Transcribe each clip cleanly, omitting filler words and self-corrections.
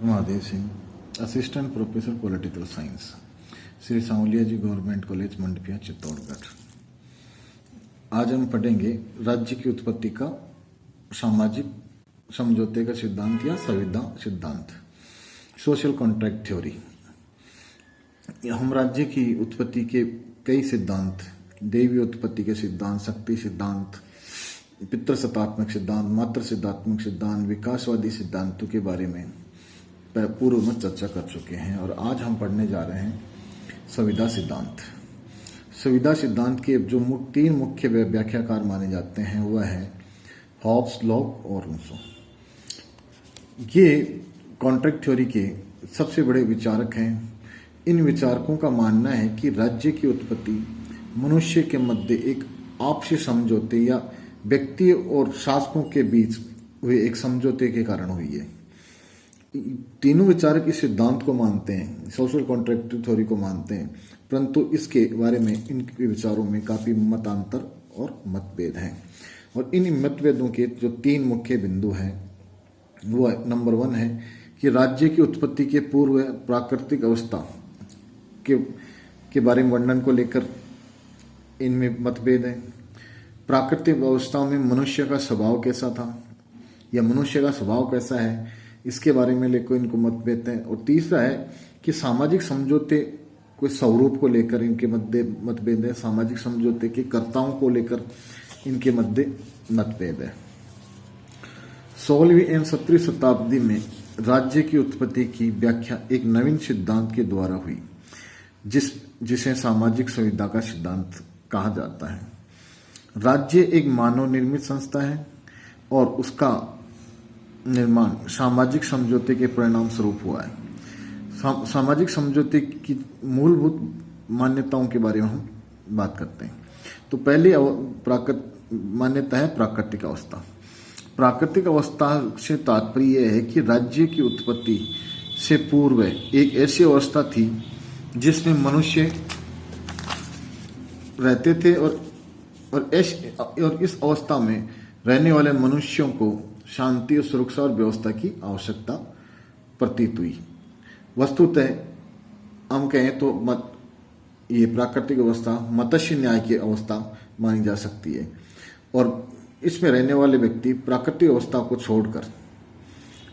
Mahadev Singh, assistant professor political science, Shri Sanwaliya ji government college Mandaphiya Chittorgarh. आज हम पढ़ेंगे राज्य की उत्पत्ति का सामाजिक समझौते का सिद्धांत या संविदा सिद्धांत, सोशल कॉन्ट्रैक्ट थ्योरी। हम राज्य की उत्पत्ति के कई सिद्धांत, दैवीय उत्पत्ति के सिद्धांत, शक्ति सिद्धांत, पितृसत्तात्मक सिद्धांत, मातृ सिद्धात्मक सिद्धांत, विकासवादी सिद्धांतों के बारे में पूर्व में चर्चा कर चुके हैं और आज हम पढ़ने जा रहे हैं संविदा सिद्धांत। संविदा सिद्धांत के जो तीन मुख्य व्याख्याकार माने जाते हैं वह है हॉब्स, लॉक और रूसो। ये कॉन्ट्रैक्ट थ्योरी के सबसे बड़े विचारक हैं। इन विचारकों का मानना है कि राज्य की उत्पत्ति मनुष्य के मध्य एक आपसी समझौते या व्यक्ति और शासकों के बीच हुए एक समझौते के कारण हुई है। तीनों विचारक इस सिद्धांत को मानते हैं, सोशल कॉन्ट्रैक्ट थ्योरी को मानते हैं, परंतु इसके बारे में इनके विचारों में काफी मतांतर और मतभेद हैं। और इन मतभेदों के जो तीन मुख्य बिंदु हैं वो नंबर 1 है कि राज्य की उत्पत्ति के पूर्व प्राकृतिक अवस्था के बारे में वर्णन को लेकर इनमें मतभेद है। प्राकृतिक अवस्था में मनुष्य का स्वभाव कैसा था या मनुष्य का स्वभाव कैसा है, इसके बारे में लेकर इनको मतभेद है। और तीसरा है कि सामाजिक समझौते कोई स्वरूप को लेकर इनके मध्य मतभेद है, सामाजिक समझौते के कर्ताओं को लेकर इनके मध्य मतभेद है। 16वीं एवं 17वीं शताब्दी में राज्य की उत्पत्ति की व्याख्या एक नवीन सिद्धांत के द्वारा हुई जिसे सामाजिक संविदा का सिद्धांत कहा जाता है। राज्य एक मानव निर्मित संस्था है और उसका निर्माण सामाजिक समझौते के परिणाम स्वरूप हुआ है। सामाजिक समझौते की मूलभूत मान्यताओं के बारे में हम बात करते हैं। तो पहली मान्यता है प्राकृतिक अवस्था। प्राकृतिक अवस्था से तात्पर्य यह है कि राज्य की उत्पत्ति से पूर्व एक ऐसी अवस्था थी जिसमें मनुष्य रहते थे और इस अवस्था में रहने वाले मनुष्यों को शांति और सुरक्षा और व्यवस्था की आवश्यकता प्रतीत हुई। वस्तुतः हम कहें तो ये प्राकृतिक अवस्था मत्स्य न्याय की अवस्था मानी जा सकती है और इसमें रहने वाले व्यक्ति प्राकृतिक अवस्था को छोड़कर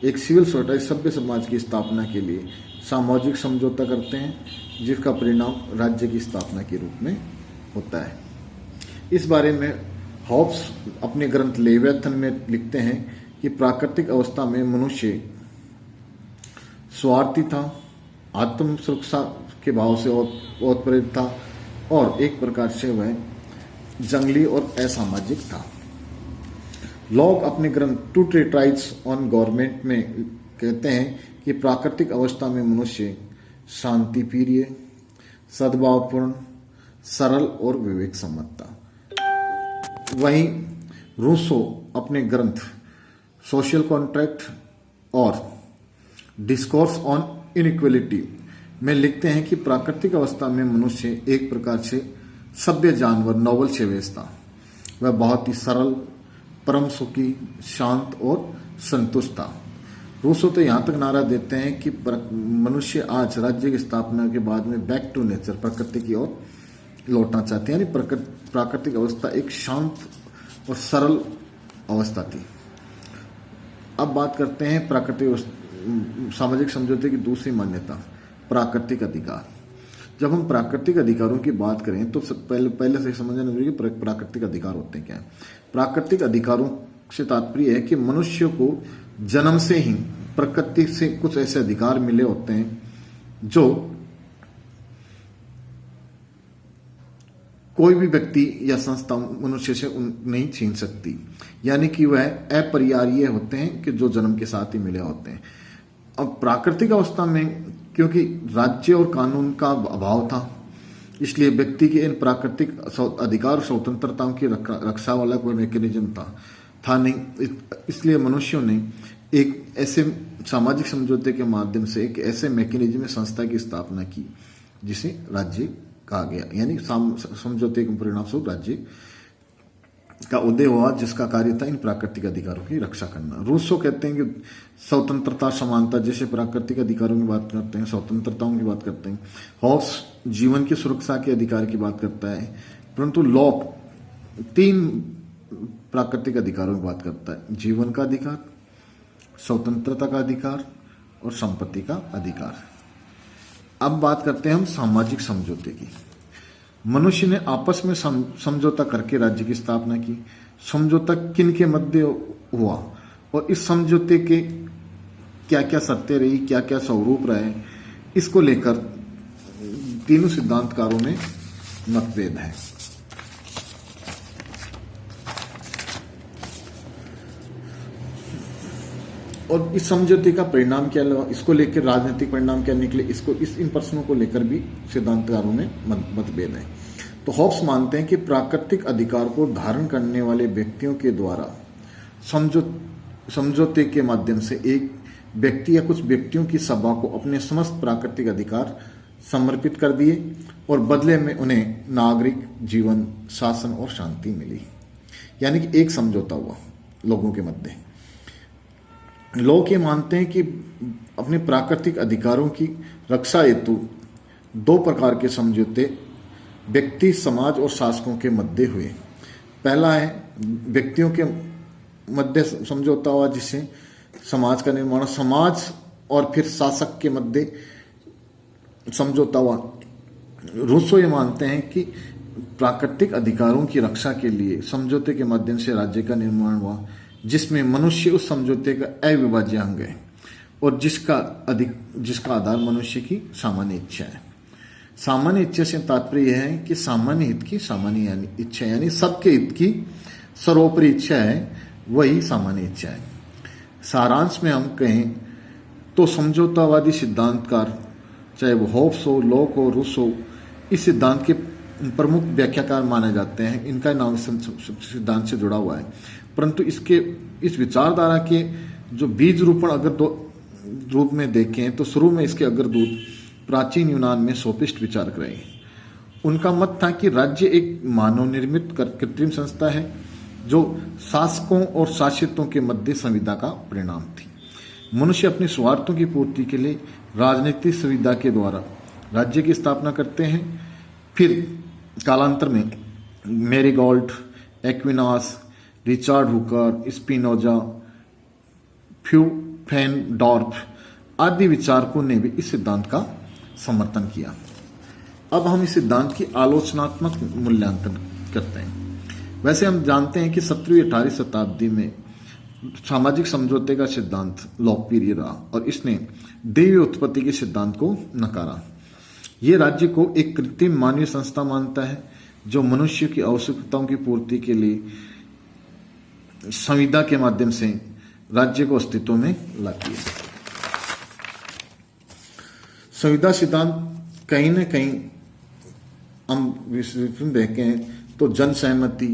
एक सिविल सोसाइटी, सभ्य समाज की स्थापना के लिए सामाजिक समझौता करते हैं, जिसका परिणाम राज्य की स्थापना के रूप में होता है। इस बारे में हॉब्स अपने ग्रंथ लेवियाथन में लिखते हैं कि प्राकृतिक अवस्था में मनुष्य स्वार्थी था, आत्म सुरक्षा के भाव से ओतप्रेरित था और एक प्रकार से वह जंगली और असामाजिक था। लॉक अपने ग्रंथ टू ट्रेटाइड्स ऑन गवर्नमेंट में कहते हैं कि प्राकृतिक अवस्था में मनुष्य शांति प्रिय, सद्भावपूर्ण, सरल और विवेक सम्मत था। वहीं रूसो अपने ग्रंथ सोशल कॉन्ट्रैक्ट और डिस्कोर्स ऑन इनइक्वलिटी में लिखते हैं कि प्राकृतिक अवस्था में मनुष्य एक प्रकार से सभ्य जानवर, नोबल शेवेस था। वह बहुत ही सरल, परम सुखी, शांत और संतुष्ट था। रूसो तो यहाँ तक नारा देते हैं कि मनुष्य आज राज्य की स्थापना के बाद में बैक टू नेचर, प्रकृति की ओर लौटना चाहते हैं। यानी प्राकृतिक अवस्था एक शांत और सरल अवस्था थी। अब बात करते हैं सामाजिक समझौते की दूसरी मान्यता, प्राकृतिक अधिकार। जब हम प्राकृतिक अधिकारों की बात करें तो पहले से समझना जरूरी है कि प्राकृतिक अधिकार होते हैं क्या। प्राकृतिक अधिकारों से तात्पर्य है कि मनुष्य को जन्म से ही प्रकृति से कुछ ऐसे अधिकार मिले होते हैं जो कोई भी व्यक्ति या संस्था मनुष्य से नहीं छीन सकती। यानी कि वह अपरिहार्य होते हैं कि जो जन्म के साथ ही मिले होते हैं। अब प्राकृतिक अवस्था में क्योंकि राज्य और कानून का अभाव था, इसलिए व्यक्ति के इन प्राकृतिक अधिकार स्वतंत्रताओं की रक्षा वाला कोई मैकेनिज्म था नहीं। इसलिए मनुष्यों ने एक ऐसे सामाजिक समझौते के माध्यम से एक ऐसे मैकेनिज्म संस्था की स्थापना की जिसे राज्य कहा गया। यानी समझौते के परिणाम स्वरूप राज्य का उदय हुआ, जिसका कार्य था इन प्राकृतिक अधिकारों की रक्षा करना। रूसो कहते हैं कि स्वतंत्रता, समानता जैसे प्राकृतिक अधिकारों की बात करते हैं, स्वतंत्रताओं की बात करते हैं। हॉब्स जीवन की सुरक्षा के अधिकार की बात करता है, परंतु लॉक 3 प्राकृतिक अधिकारों की बात करता है: जीवन का अधिकार, स्वतंत्रता का अधिकार और संपत्ति का अधिकार। अब बात करते हैं हम सामाजिक समझौते की। मनुष्य ने आपस में समझौता करके राज्य की स्थापना की। समझौता किन के मध्य हुआ और इस समझौते के क्या क्या शर्तें रही, क्या क्या स्वरूप रहे, इसको लेकर तीनों सिद्धांतकारों में मतभेद है। और इस समझौते का परिणाम क्या लगा, इसको लेकर राजनीतिक परिणाम क्या निकले, इसको इन प्रश्नों को लेकर भी सिद्धांतकारों में मतभेद है। तो हॉब्स मानते हैं कि प्राकृतिक अधिकार को धारण करने वाले व्यक्तियों के द्वारा समझौते के माध्यम से एक व्यक्ति या कुछ व्यक्तियों की सभा को अपने समस्त प्राकृतिक अधिकार समर्पित कर दिए और बदले में उन्हें नागरिक जीवन, शासन और शांति मिली। यानी कि एक समझौता हुआ लोगों के मध्य। लोग ये मानते हैं कि अपने प्राकृतिक अधिकारों की रक्षा हेतु 2 प्रकार के समझौते व्यक्ति, समाज और शासकों के मध्य हुए। पहला है व्यक्तियों के मध्य समझौता हुआ, जिससे समाज का निर्माण, समाज और फिर शासक के मध्य समझौता हुआ। रूसो ये मानते हैं कि प्राकृतिक अधिकारों की रक्षा के लिए समझौते के माध्यम से राज्य का निर्माण हुआ, जिसमें मनुष्य उस समझौते का अविभाज्य अंग है और जिसका आधार मनुष्य की सामान्य इच्छा है। सामान्य इच्छा से तात्पर्य यह है कि सामान्य हित की सामान्य इच्छा, यानी सबके हित की सर्वोपरि इच्छा है, वही सामान्य इच्छा है। सारांश में हम कहें तो समझौतावादी सिद्धांतकार, चाहे वो हॉब्स हो, लॉक हो, रूसो, इस सिद्धांत के प्रमुख व्याख्याकार माने जाते हैं। इनका नाम सिद्धांत से जुड़ा हुआ है, परंतु इस विचारधारा के जो बीज रोपण अगर 2 रूप में देखें तो शुरू में इसके अग्रदूत प्राचीन यूनान में सोफिस्ट विचारक रहे। उनका मत था कि राज्य एक मानव निर्मित कृत्रिम संस्था है जो शासकों और शासितों के मध्य संविदा का परिणाम थी। मनुष्य अपने स्वार्थों की पूर्ति के लिए राजनीतिक सुविधा के द्वारा राज्य की स्थापना करते हैं। फिर कालांतर में मैरीगोल्ड, Aquinas, Richard Hooker, Spinoza, Pufendorf आदि विचारकों ने भी इस सिद्धांत का समर्थन किया। अब हम इस सिद्धांत की आलोचनात्मक मूल्यांकन करते हैं। वैसे हम जानते हैं कि 17वीं 18वीं शताब्दी में सामाजिक समझौते का सिद्धांत लोकप्रिय रहा और इसने दैवीय उत्पत्ति के सिद्धांत को नकारा। ये राज्य को एक कृत्रिम मानवीय संस्था मानता है जो मनुष्य की आवश्यकताओं की पूर्ति के लिए संविदा के माध्यम से राज्य को अस्तित्व में लाती है। संविदा सिद्धांत कहीं न कहीं हम देखें तो जन सहमति,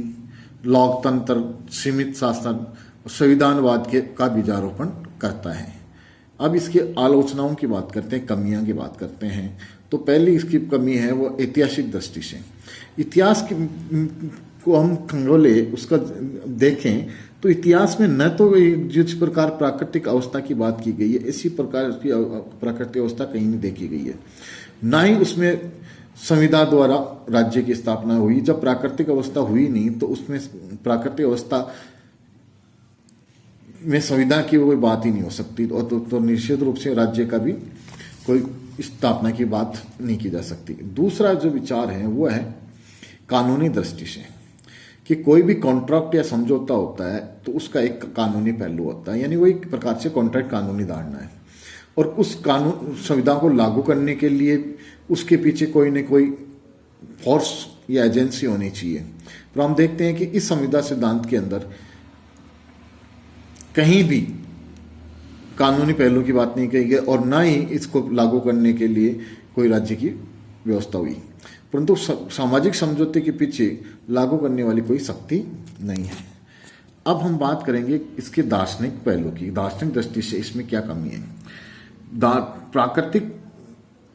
लोकतंत्र, सीमित शासन, संविधानवाद का बीजारोपण करता है। अब इसकी आलोचनाओं की बात करते हैं, कमियां की बात करते हैं। तो पहली इसकी कमी है वो ऐतिहासिक दृष्टि से। इतिहास को हम खंगोले उसका देखें तो इतिहास में न तो जिस प्रकार प्राकृतिक अवस्था की बात की गई है, इसी प्रकार की प्राकृतिक अवस्था कहीं नहीं देखी गई है। ना ही उसमें संविदा द्वारा राज्य की स्थापना हुई। जब प्राकृतिक अवस्था हुई नहीं तो उसमें प्राकृतिक अवस्था में संविदा की कोई बात ही नहीं हो सकती। और तो निश्चित रूप से राज्य का भी कोई स्थापना की बात नहीं की जा सकती। दूसरा जो विचार है वो है कानूनी दृष्टि से, कि कोई भी कॉन्ट्रैक्ट या समझौता होता है तो उसका एक कानूनी पहलू होता है, यानी वो एक प्रकार से कॉन्ट्रैक्ट कानूनी धारणा है और उस कानून संविधा को लागू करने के लिए उसके पीछे कोई न कोई फोर्स या एजेंसी होनी चाहिए। तो हम देखते हैं कि इस संविधा सिद्धांत के अंदर कहीं भी कानूनी पहलू की बात नहीं कही गई और ना ही इसको लागू करने के लिए कोई राज्य की व्यवस्था हुई, परंतु सामाजिक समझौते के पीछे लागू करने वाली कोई शक्ति नहीं है। अब हम बात करेंगे इसके दार्शनिक पहलू की। दार्शनिक दृष्टि से इसमें क्या कमी है। प्राकृतिक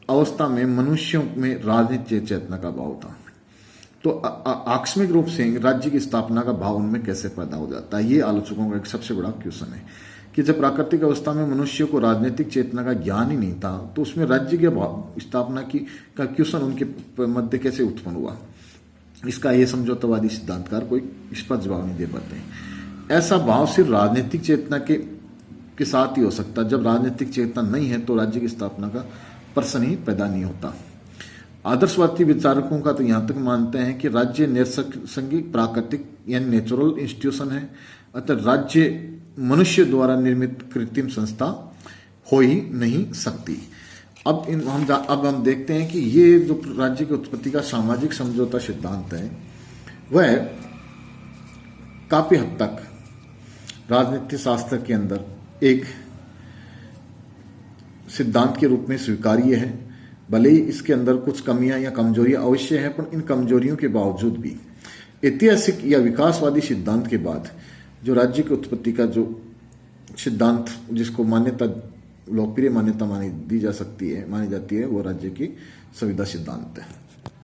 अवस्था में मनुष्यों में राजनीतिक चेतना का अभाव था, तो तो आकस्मिक रूप से राज्य की स्थापना का भाव उनमें कैसे पैदा हो जाता है, ये आलोचकों का एक सबसे बड़ा क्वेश्चन है कि जब प्राकृतिक अवस्था में मनुष्य को राजनीतिक चेतना का ज्ञान ही नहीं था तो उसमें राज्य के स्थापना की का क्वेश्चन उनके मध्य कैसे उत्पन्न हुआ। इसका ये समझौतावादी सिद्धांतकार कोई स्पष्ट जवाब नहीं दे पाते। ऐसा भाव सिर्फ राजनीतिक चेतना के साथ ही हो सकता है। जब राजनीतिक चेतना नहीं है तो राज्य की स्थापना का प्रश्न ही पैदा नहीं होता। आदर्शवादी विचारकों का तो यहां तक मानते हैं कि राज्य नैसर्गिक प्राकृतिक यानी नेचुरल इंस्टीट्यूशन है, अतः राज्य मनुष्य द्वारा निर्मित कृत्रिम संस्था हो ही नहीं सकती। अब हम देखते हैं कि ये जो राज्य की उत्पत्ति का सामाजिक समझौता सिद्धांत है वह काफी हद तक राजनीति शास्त्र के अंदर एक सिद्धांत के रूप में स्वीकार्य है। भले ही इसके अंदर कुछ कमियां या कमजोरियां अवश्य है, पर इन कमजोरियों के बावजूद भी ऐतिहासिक या विकासवादी सिद्धांत के बाद जो राज्य की उत्पत्ति का जो सिद्धांत जिसको मान्यता लोकप्रिय मान्यता मानी जाती है वो राज्य की संविदा सिद्धांत है।